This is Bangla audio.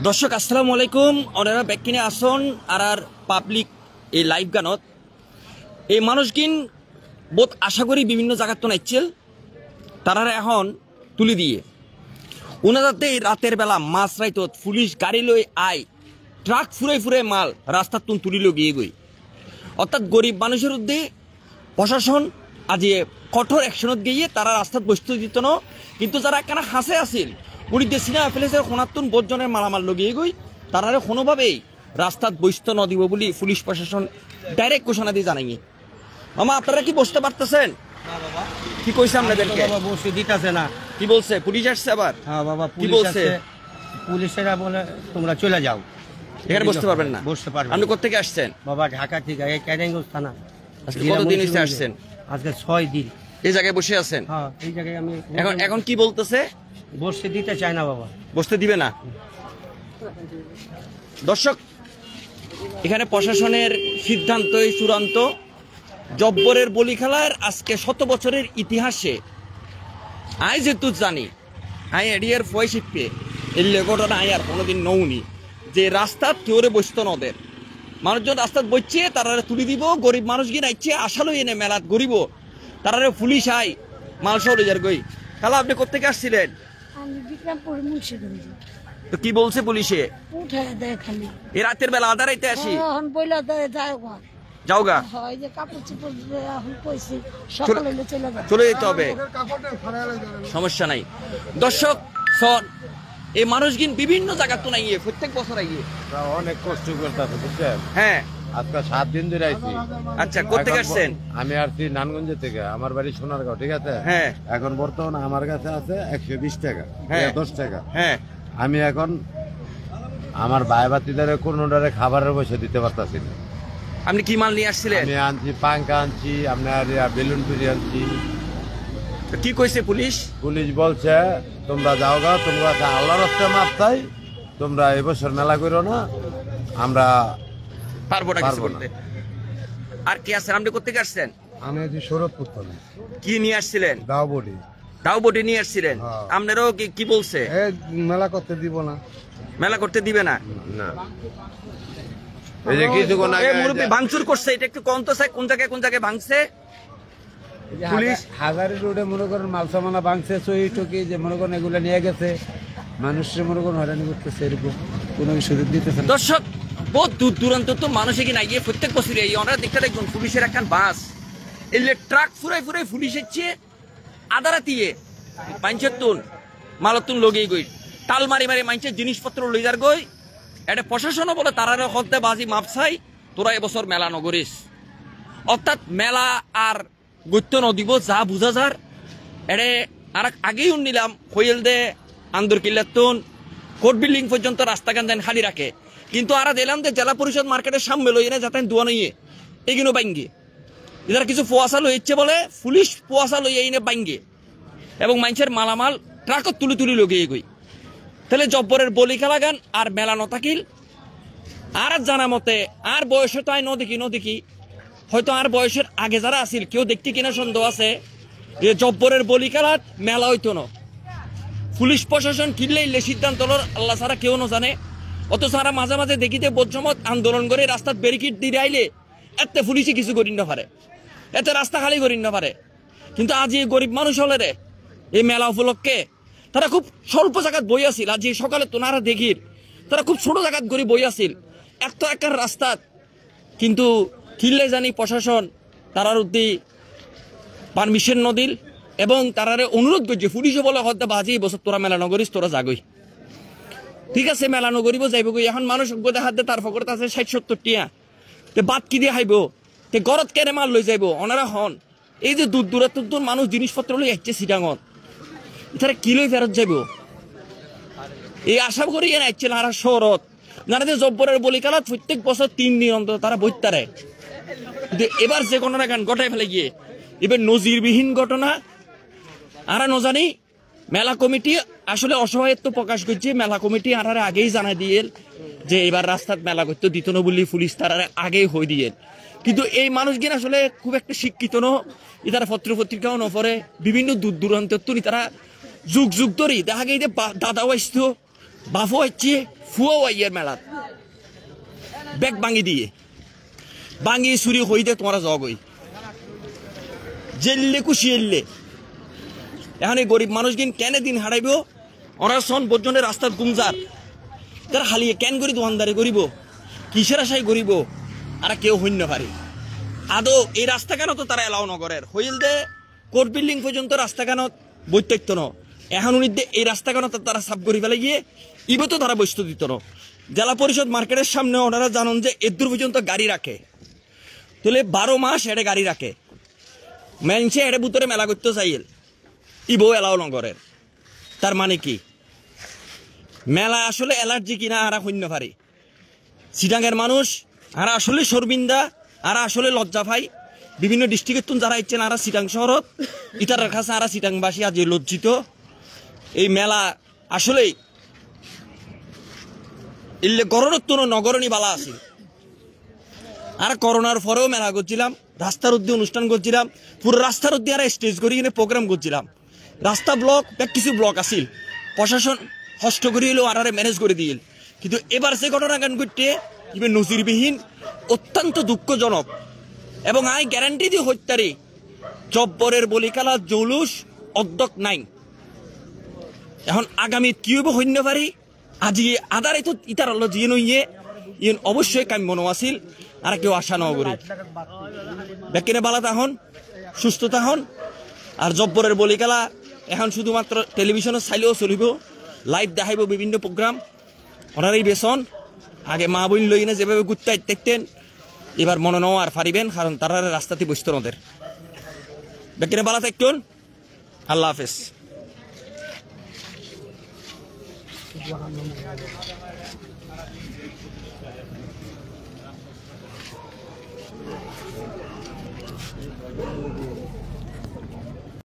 দর্শক আসসালামু আলাইকুম ওনারা ব্যাকিনে আসন আর পাবলিক এই লাইভ গানত এই মানুষকিন বহুত আশা করি বিভিন্ন জায়গার তো নাইছিল তারা এখন তুলি দিয়ে ওনাদাতে রাতের বেলা মাছ রাইতত পুলিশ গাড়ি লই আই ট্রাক ফুরে ফুরে মাল রাস্তার তুন তুলি গিয়ে গই অর্থাৎ গরিব মানুষের উদ্দে প্রশাসন আজি কঠোর অ্যাকশনত গিয়ে তারা রাস্তাত বসতে দিত না কিন্তু যারা একখানা হাসে আসিল পুরীতে সিনেমা ফেলেছে সোনাতুন বোধজনের মালামাল লগিয়ে গই তারা কোনোভাবেই রাস্তাত বসত ন দিব বলে পুলিশ প্রশাসন ডাইরেক্ট ঘোষণা দিয়ে জানাই মামা আপনারা কি বসতে পারতেছেন কি কইছে আপনাদেরকে বসে দিতেছে না কি বলছে পুলিশ আসছে আবার হ্যাঁ বাবা কি বলছে পুলিশেরা বলে তোমরা চলে যাও এখানে বসতে পারবেন না বসতে পারবেন আপনি কোথা থেকে আসছেন বাবা ঢাকা থেকে এই ক্যারেঙ্গঞ্জ থানা আজকে কতদিন হইছে আসছেন আজকে 6 দিন এই জায়গায় বসে আছেন হ্যাঁ এই জায়গায় আমি এখন কি বলতেছে বসতে দিতে চাই না বাবা বসতে দিবে না দর্শক এখানে প্রশাসনের সিদ্ধান্তই চূড়ান্ত জব্বরের বলি খেলার আজকে 100 বছরের ইতিহাসে আই যেহেতু জানি আই এডিয়ার ফয়সিপে এই ঘটনা আই আর কোনোদিন নৌনি যে রাস্তা কেউরে বসতো নদের মানুষজন রাস্তাত বসছে তারা তুলি দিব গরিব মানুষ গিয়ে নাইছে আশালো এনে মেলাত গরিব তারা পুলিশ আই মাল সহ রেজার গই তাহলে আপনি কোথেকে আসছিলেন তো কি বলছে পুলিশে এই রাতের বেলা আধা রাইতে আসি যাও গা চলে যেতে হবে সমস্যা নাই দর্শক সন এই মানুষগিন বিভিন্ন জায়গা তো নাই প্রত্যেক বছর আইয়ে অনেক কষ্ট করতেছে বুঝছেন হ্যাঁ আজকে 7 দিন ধরে আইছি আচ্ছা কোথেকে আসছেন আমি আসছি নানগঞ্জ থেকে আমার বাড়ি সোনারগাঁও ঠিক আছে হ্যাঁ এখন বর্তমানে আমার কাছে আছে 120 টাকা হ্যাঁ 10 টাকা হ্যাঁ আমি এখন আমার ভাই ভাতিদের কোনোটারে খাবারের পয়সা দিতে পারতাছি না আপনি কি মাল নিয়ে আসছিলেন আমি আনছি পাঙ্কা আনছি আপনার বেলুন পুরি আনছি কি কইছে পুলিশ পুলিশ বলছে তোমরা যাও গা তোমরা আল্লাহর রাস্তায় মাপ চাই তোমরা এবছর মেলা করো না আমরা পারবো না কিছু করতে আর কি আছেন আপনি কোথেকে আসছেন আমি আছি সৌরভপুর থেকে কি নিয়ে আসছিলেন দাওবডি দাওবডি নিয়ে আসছিলেন আপনারও কি বলছে মেলা করতে দিব না মেলা করতে দিবে না না এই যে কিছুক্ষণ আগে মুরব্বি ভাঙচুর করছে এটা একটু কম তো চাই কোন জায়গায় ভাঙছে পুলিশ হাজারি রোডে মনে করেন মাল সামানা ভাঙছে চই টকি যে মনে করেন এগুলো নিয়ে গেছে মানুষের মনে করেন হয়রানি করতেছে এরকম কোনো সুযোগ দিতেছে না দর্শক বহুত দূর দূরান্ত তো মানুষ এখানে গিয়ে প্রত্যেক বছর এই ওনারা দেখতে দেখুন পুলিশের একখান বাস এলে ট্রাক ফুরাই ফুরাই পুলিশ এসছে আধা রাতিয়ে মাইনছের তুন মালতুন লগেই গই তাল মারি মারি মাইনছের জিনিসপত্র লই যার গই এটা প্রশাসনও বলে তারা হতে বাজি মাপসাই তোরা এবছর মেলা নগরিস অর্থাৎ মেলা আর গত্য নদিব যা বুঝা যার এড়ে আর আগেই নিলাম হইল দে আন্দর কিল্লাতুন কোর্ট বিল্ডিং পর্যন্ত রাস্তাখান দেন খালি রাখে কিন্তু আর দিলাম যে জেলা পরিষদ মার্কেটের সামনে লই এনে যাতে দোয়া নইয়ে এইগুলো বাইঙ্গে এদের কিছু পোয়াশা লই ইচ্ছে বলে পুলিশ পোয়াশা লই এনে বাইঙ্গে এবং মানুষের মালামাল ট্রাকত তুলি তুলি লগিয়ে গই তাহলে জব্বরের বলি খেলা গান আর মেলা নতাকিল আর জানা মতে আর বয়সে তো আয় নদেখি হয়তো আর বয়সের আগে যারা আসিল কেউ দেখতে কিনা সন্দেহ আছে যে জব্বরের বলি খেলাত মেলা হইতো না পুলিশ প্রশাসন কিনলে সিদ্ধান্ত আল্লাহ ছাড়া কেউ না জানে অত সারা মাঝে মাঝে দেখিতে বোধমত আন্দোলন করে রাস্তার ব্যারিকেড দিয়ে আইলে এতে পুলিশে কিছু করি না পারে এতে রাস্তা খালি করি না পারে কিন্তু আজ এই গরিব মানুষ হলে রে এই মেলা উপলক্ষে তারা খুব স্বল্প জায়গাত বই আসিল আজ সকালে তোনারা দেখির তারা খুব ছোট জায়গাত গড়ি বই আসিল এত একটা রাস্তাত কিন্তু কিনলে জানি প্রশাসন তারার উদ্দি পারমিশন নদিল এবং তারারে অনুরোধ করছে পুলিশও বলে হত্যা বাজি বছর তোরা মেলা নগরিস তোরা যাগই ঠিক আছে মেলা নগরিব যাইব গই এখন মানুষ হাত দিয়ে তার ফকরত আছে 60-70 টিয়া তে বাদ কি দিয়ে হাইব তে গরত কেনে মাল লই যাইব ওনারা হন এই যে দূর দূরান্ত মানুষ জিনিসপত্র লই আসছে সিটাঙত এছাড়া কি লই ফেরত যাইব এই আশা করি এনে আসছে না আর শহরত জানা যে জব্বরের বলি খেলা প্রত্যেক বছর 3 দিন অন্তত তারা বইতারে কিন্তু এবার যে ঘটনা গান গটাই ফেলে গিয়ে এবার নজিরবিহীন ঘটনা আর নজানি মেলা কমিটি আসলে অসহায়ত্ব প্রকাশ করছে মেলা কমিটি আর আগেই জানাই দিয়ে যে এবার রাস্তার মেলা করতে দিত না বলি পুলিশ তারা আগেই হয়ে দিয়ে কিন্তু এই মানুষগুলো আসলে খুব একটা শিক্ষিত ন তারা পত্র পত্রিকাও নপরে বিভিন্ন দূর দূরান্ত তারা যুগ যুগ ধরে দেখা গেছে দাদাও আসতো বাপও আসছে ফুয়াও আইয়ের মেলাত ব্যাগ ভাঙি দিয়ে ভাঙি চুরি হইতে তোমরা জগই জেললে খুশি এললে এখন এই গরিব মানুষগিন কেনে দিন হারাইব ওরা সন পর্যন্ত রাস্তার গুমজার তারা হালিয়ে কেন করি দোকানদারি করিব কিসের আশায় করিব আর কেউ হইন্য পারি আদৌ এই রাস্তা কেন তো তারা এলাও নগরের হইল দে কোর্ট বিল্ডিং পর্যন্ত রাস্তা কেন বৈত্যক্ত ন এখন উনি এই রাস্তা কেন তারা সাফ করি ফেলে গিয়ে ইবে তো তারা বস্তু দিত ন জেলা পরিষদ মার্কেটের সামনে ওনারা জানেন যে এদূর পর্যন্ত গাড়ি রাখে তাহলে 12 মাস এড়ে গাড়ি রাখে মেনছে এড়ে ভিতরে মেলা করতে চাইল ইবো এলাও নগরের তার মানে কি মেলা আসলে অ্যালার্জি কিনা আরা শূন্য পারি চিটাঙ্গের মানুষ আরা আসলে শর্মিন্দা আরা আসলে লজ্জা পাই বিভিন্ন ডিস্ট্রিক্টের তুন যারা ইচ্ছেন আরা চিটাং শহরত ইতার কাছে আরা চিটাংবাসী আজ লজ্জিত এই মেলা আসলেই ইল্লে গরণোত্তর নগরণী বালা আছে আর করোনার পরেও মেলা করছিলাম রাস্তার উদ্দে অনুষ্ঠান করছিলাম পুরো রাস্তার উদ্দে আর স্টেজ করি কিনে প্রোগ্রাম করছিলাম রাস্তা ব্লক কিছু ব্লক আছিল প্রশাসন হস্ত করে হলেও আর ম্যানেজ করে দিল কিন্তু এবার সে ঘটনা গান করতে ইবে নজিরবিহীন অত্যন্ত দুঃখজনক এবং আই গ্যারান্টি দিয়ে হত্যারে জব্বরের বলিকালা জৌলুস অধ্যক নাই এখন আগামী কি হইব হইন্য পারি আজি আদারে তো ইতার হল জিয়ে নইয়ে ইয়ে অবশ্যই কাম্য আছিল আর কেউ আশা ন করি বেকিনে বালা তাহন সুস্থ তাহন আর জব্বরের বলিকালা এখন শুধুমাত্র টেলিভিশনে চাইলেও চলিব লাইভ দেখাইব বিভিন্ন প্রোগ্রাম ওনারই বেসন আগে মা বোন লই না যেভাবে ঘুরতে দেখতেন এবার মনে নাও আর পারিবেন কারণ তারা রাস্তাতে বসত ওদের বেকিনে বালা থাকুন আল্লাহ হাফেজ Thank you.